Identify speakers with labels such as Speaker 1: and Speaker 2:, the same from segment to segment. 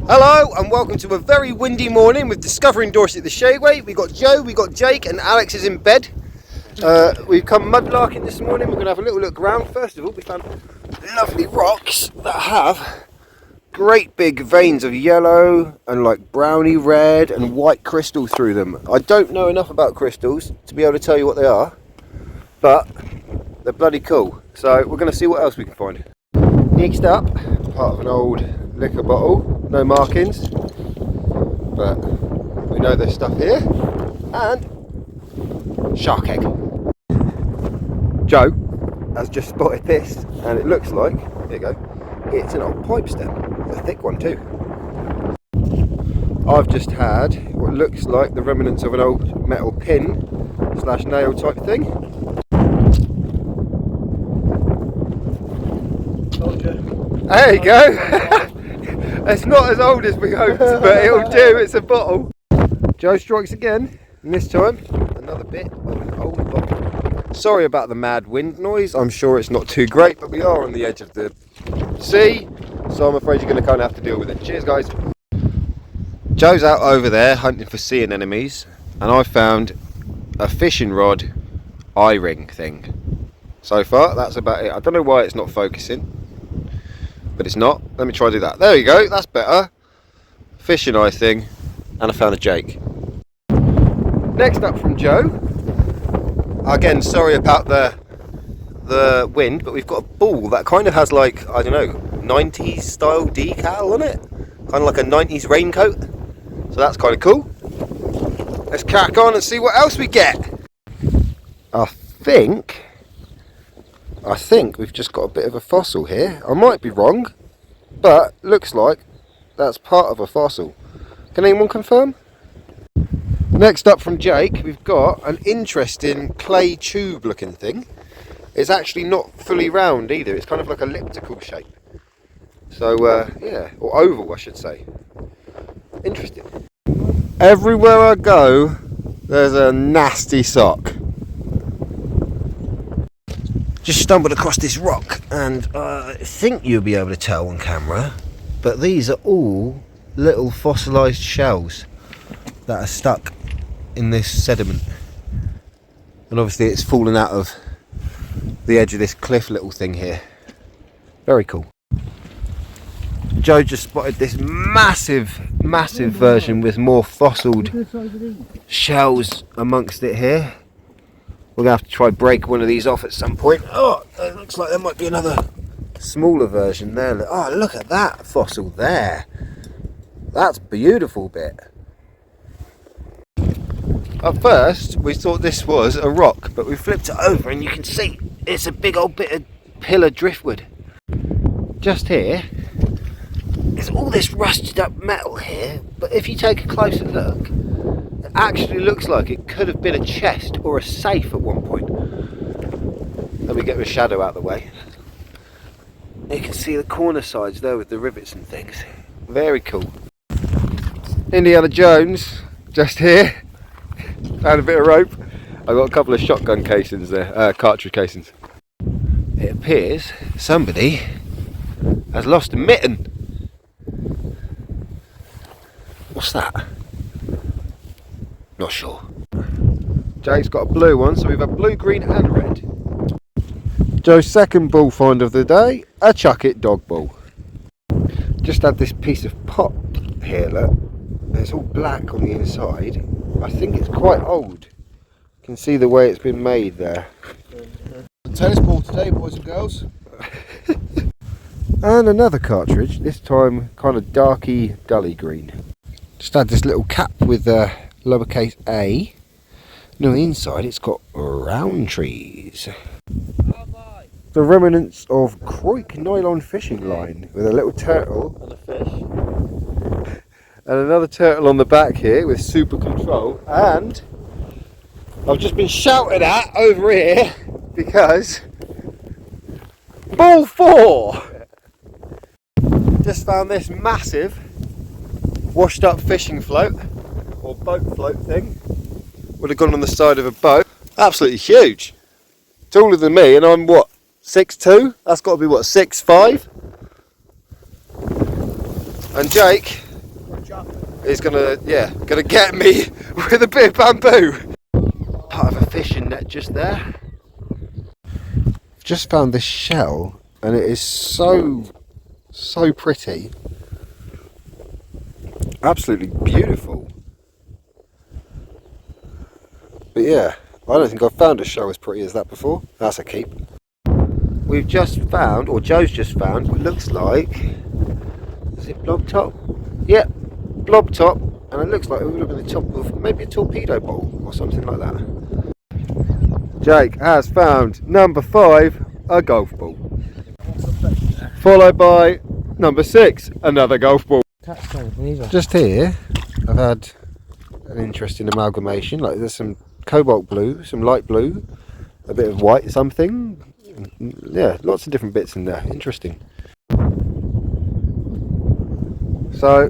Speaker 1: Hello and welcome to a very windy morning with Discovering Dorset the Shadeway. We got Joe, we got Jake, and Alex is in bed. We've come mudlarking this morning. We're going to have a little look around. First of all, we found lovely rocks that have great big veins of yellow and like browny red and white crystal through them. I don't know enough about crystals to be able to tell you what they are, but they're bloody cool. So we're going to see what else we can find. Next up, part of an old liquor bottle, no markings, but we know there's stuff here, and shark egg. Joe has just spotted this, and it looks like, here you go, it's an old pipe stem, a thick one too. I've just had what looks like the remnants of an old metal pin / nail type thing. There you go. It's not as old as we hoped, but it'll do. It's a bottle. Joe strikes again, and this time another bit of an old bottle. Sorry about the mad wind noise. I'm sure it's not too great, but we are on the edge of the sea, so I'm afraid you're going to kind of have to deal with it. Cheers, guys. Joe's out over there hunting for sea anemones, and I found a fishing rod eye-ring thing. So far, that's about it. I don't know why it's not focusing, but it's not. Let me try to do that. There you go, that's better. Fishing eye thing, and I found a Jake. Next up from Joe. Again, sorry about the wind, but we've got a ball that kind of has like, I don't know, 90s style decal on it. Kind of like a 90s raincoat. So that's kind of cool. Let's crack on and see what else we get. I think we've just got a bit of a fossil here. I might be wrong, but looks like that's part of a fossil. Can anyone confirm? Next up from Jake, we've got an interesting clay tube looking thing. It's actually not fully round either. It's kind of like elliptical shape. So yeah, or oval I should say. Interesting. Everywhere I go, there's a nasty sock. Just stumbled across this rock, and I think you'll be able to tell on camera, but these are all little fossilised shells that are stuck in this sediment. And obviously it's fallen out of the edge of this cliff little thing here. Very cool. Joe just spotted this massive version with more fossiled shells amongst it here. We're going to have to try break one of these off at some point. Oh, it looks like there might be another smaller version there. Oh, look at that fossil there. That's a beautiful bit. At first, we thought this was a rock, but we flipped it over and you can see it's a big old bit of pillar driftwood. Just here, there's all this rusted up metal here, but if you take a closer look, it actually looks like it could have been a chest or a safe at one point. Let me get the shadow out of the way. You can see the corner sides there with the rivets and things. Very cool. Indiana Jones, just here. Found a bit of rope. I got a couple of shotgun casings there, cartridge casings. It appears somebody has lost a mitten. What's that? Not sure. Jake's got a blue one, so we've got blue, green and red. Joe's second ball find of the day, a chuck it dog ball. Just had this piece of pop here, look. It's all black on the inside. I think it's quite old. You can see the way it's been made there.
Speaker 2: A tennis ball today, boys and girls.
Speaker 1: And another cartridge, this time kind of darky, dully green. Just had this little cap with lowercase a. And on the inside it's got round trees. The remnants of Croik nylon fishing line with a little turtle and a fish. And another turtle on the back here with super control. And I've just been shouted at over here because ball 4! Just found this massive washed up fishing float or boat float thing. Would have gone on the side of a boat. Absolutely huge. Taller than me, and I'm what, 6'2"? That's got to be what, 6'5"? And Jake is gonna get me with a bit of bamboo. Part of a fishing net just there. Just found this shell and it is so pretty. Absolutely beautiful. But yeah, I don't think I've found a shell as pretty as that before. That's a keep. We've just found, or Joe's just found, what looks like, is it blob top? Yeah, blob top, and it looks like it would have been the top of maybe a torpedo bowl or something like that. Jake has found number 5, a golf ball. Followed by number 6, another golf ball. Just here, I've had an interesting amalgamation. Like there's some cobalt blue, some light blue, a bit of white something. Yeah, lots of different bits in there. Interesting. So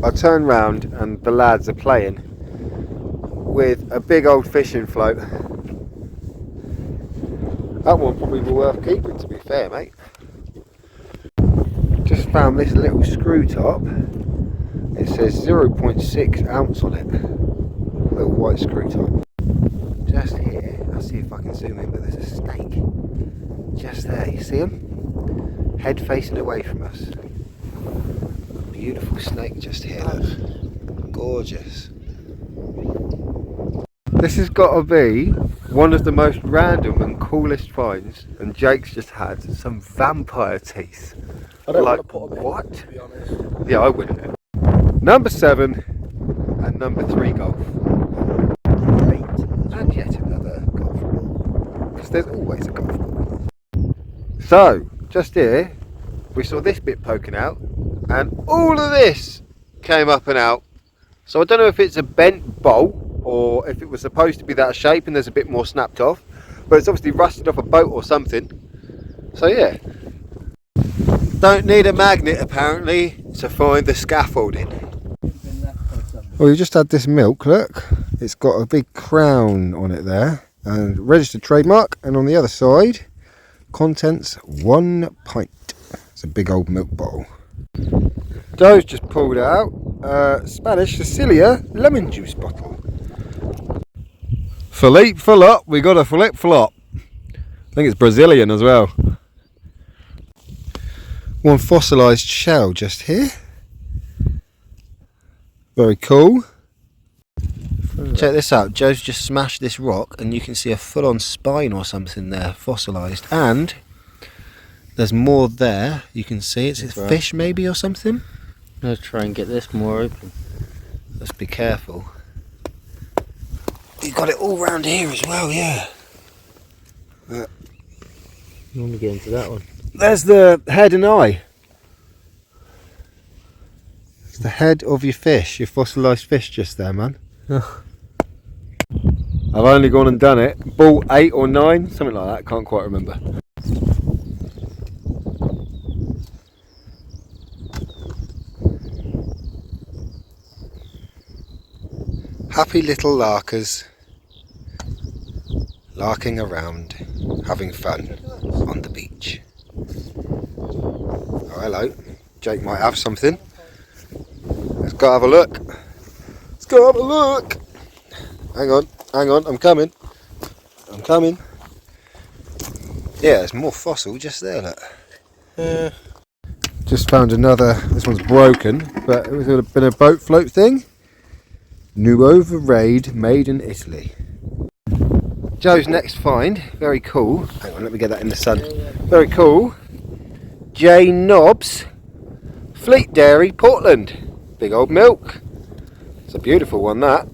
Speaker 1: I turn round and the lads are playing with a big old fishing float. That one probably be worth keeping, to be fair, mate. Just found this little screw top. It says 0.6 ounce on it. Little white screw top. Just here, I'll see if I can zoom in, but there's a snake. Just there, you see him? Head facing away from us. Beautiful snake just here, look. Gorgeous. This has got to be one of the most random and coolest finds, and Jake's just had some vampire teeth.
Speaker 2: I don't
Speaker 1: like,
Speaker 2: want to put them in,
Speaker 1: what?
Speaker 2: to be honest.
Speaker 1: Yeah, I wouldn't. Number 7 and number 3 golf.
Speaker 2: Great.
Speaker 1: And yet another golf ball. Because there's always a golf ball. So, just here, we saw this bit poking out, and all of this came up and out. So I don't know if it's a bent bolt, or if it was supposed to be that shape and there's a bit more snapped off, but it's obviously rusted off a boat or something. So yeah, don't need a magnet apparently to find the scaffolding. Well, you just had this milk, look, it's got a big crown on it there and registered trademark, and on the other side, contents 1 pint. It's a big old milk bottle. Joe's just pulled out Spanish Sicilia lemon juice bottle. Philippe Flop, we got a Philippe Flop. I think it's Brazilian as well. One fossilised shell just here. Very cool. Check this out, Joe's just smashed this rock and you can see a full-on spine or something there, fossilised, and there's more there. You can see it's a fish maybe or something.
Speaker 3: I'm going to try and get this more open.
Speaker 1: Let's be careful. You've got it all round here as well, yeah.
Speaker 3: You want to get into that one?
Speaker 1: There's the head and eye. It's the head of your fish, your fossilised fish just there, man. I've only gone and done it. Ball 8 or 9, something like that, can't quite remember. Happy little larkers, larking around, having fun on the beach. Oh, hello. Jake might have something. Let's go have a look. Let's go have a look. Hang on, I'm coming. Yeah, there's more fossil just there, look. Just found another, this one's broken, but it would have been a boat float thing. Nuova Raid, made in Italy. Joe's next find, very cool. Hang on, let me get that in the sun. Very cool. J Knobs, Fleet Dairy, Portland. Big old milk. It's a beautiful one, that.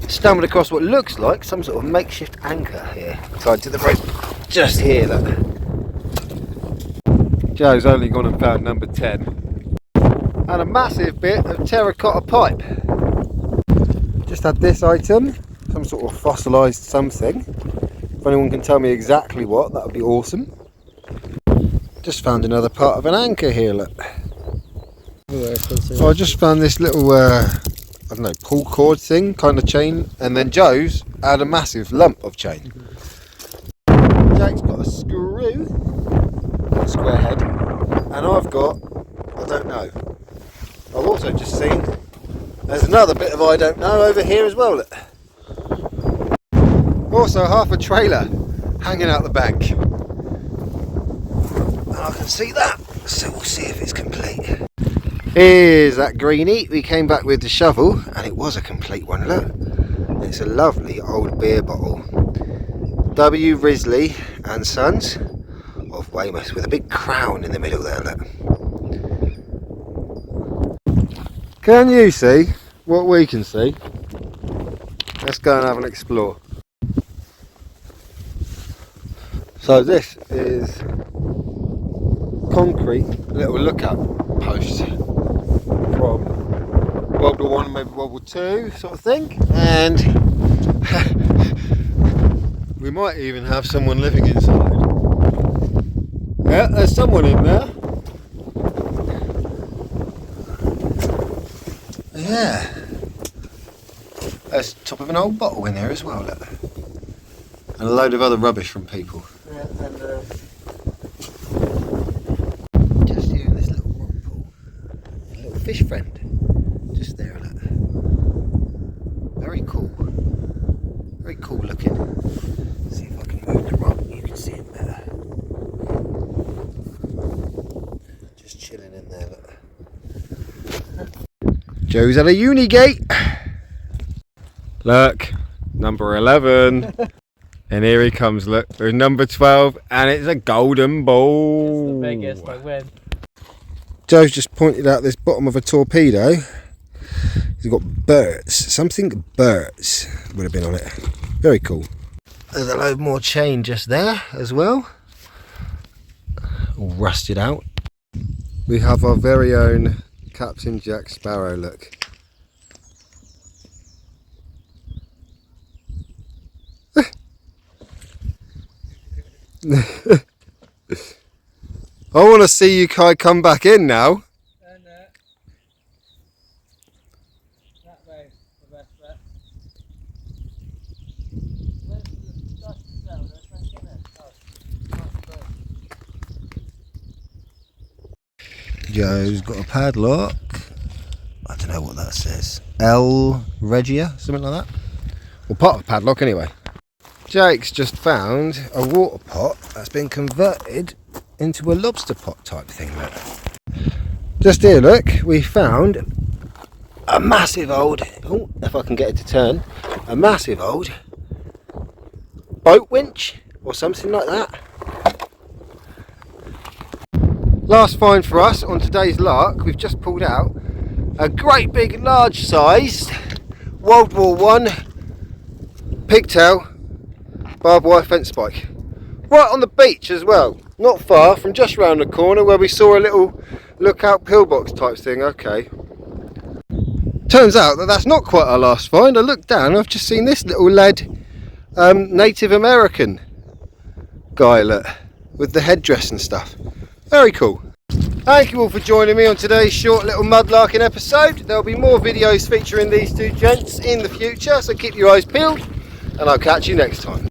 Speaker 1: Stumbled across what looks like some sort of makeshift anchor here, tied to the rope. Just here, look. Joe's only gone and found number 10. And a massive bit of terracotta pipe. Just had this item, some sort of fossilised something. If anyone can tell me exactly what, that would be awesome. Just found another part of an anchor here, look. So I just found this little, I don't know, pull cord thing, kind of chain, and then Joe's had a massive lump of chain. Jake's got a screw, square head, and I've got, I don't know, I've also just seen there's another bit of I don't know over here as well. Look. Also half a trailer hanging out the bank. And I can see that, so we'll see if it's complete. Here's that greenie. We came back with the shovel and it was a complete one, look. It's a lovely old beer bottle. W. Risley and Sons of Weymouth with a big crown in the middle there, look. Can you see what we can see? Let's go and have an explore. So this is concrete little lookout post from World War One, maybe World War Two sort of thing, and we might even have someone living inside. Yeah, there's someone in there. Yeah. There's the top of an old bottle in there as well, look. And a load of other rubbish from people.
Speaker 2: Yeah, and
Speaker 1: just here in this little rock pool. A little fish friend. Just there, look. Very cool. Very cool looking. See if I can move the rock, you can see it better. Just chilling in there, look. Joe's at a uni gate. Look, number 11. And here he comes, look. There's number 12 and it's a golden ball.
Speaker 2: it's the biggest, I win.
Speaker 1: Joe's just pointed out this bottom of a torpedo. He's got birds, something birds would have been on it. Very cool. There's a load more chain just there as well. All rusted out. We have our very own Captain Jack Sparrow, look. I want to see you come back in now.
Speaker 2: That way, the best bet.
Speaker 1: Joe's got a padlock. I don't know what that says. L Regia, something like that. Well, part of a padlock anyway. Jake's just found a water pot that's been converted into a lobster pot type thing, look. Just here, look, we found a massive old, oh, if I can get it to turn, a massive old boat winch or something like that. Last find for us on today's lark, we've just pulled out a great big large sized World War One pigtail barbed wire fence spike. Right on the beach as well, not far from just round the corner where we saw a little lookout pillbox type thing. Okay. Turns out that that's not quite our last find. I looked down, I've just seen this little lead Native American guy, look, with the headdress and stuff. Very cool. Thank you all for joining me on today's short little mudlarking episode. There'll be more videos featuring these two gents in the future, so keep your eyes peeled and I'll catch you next time.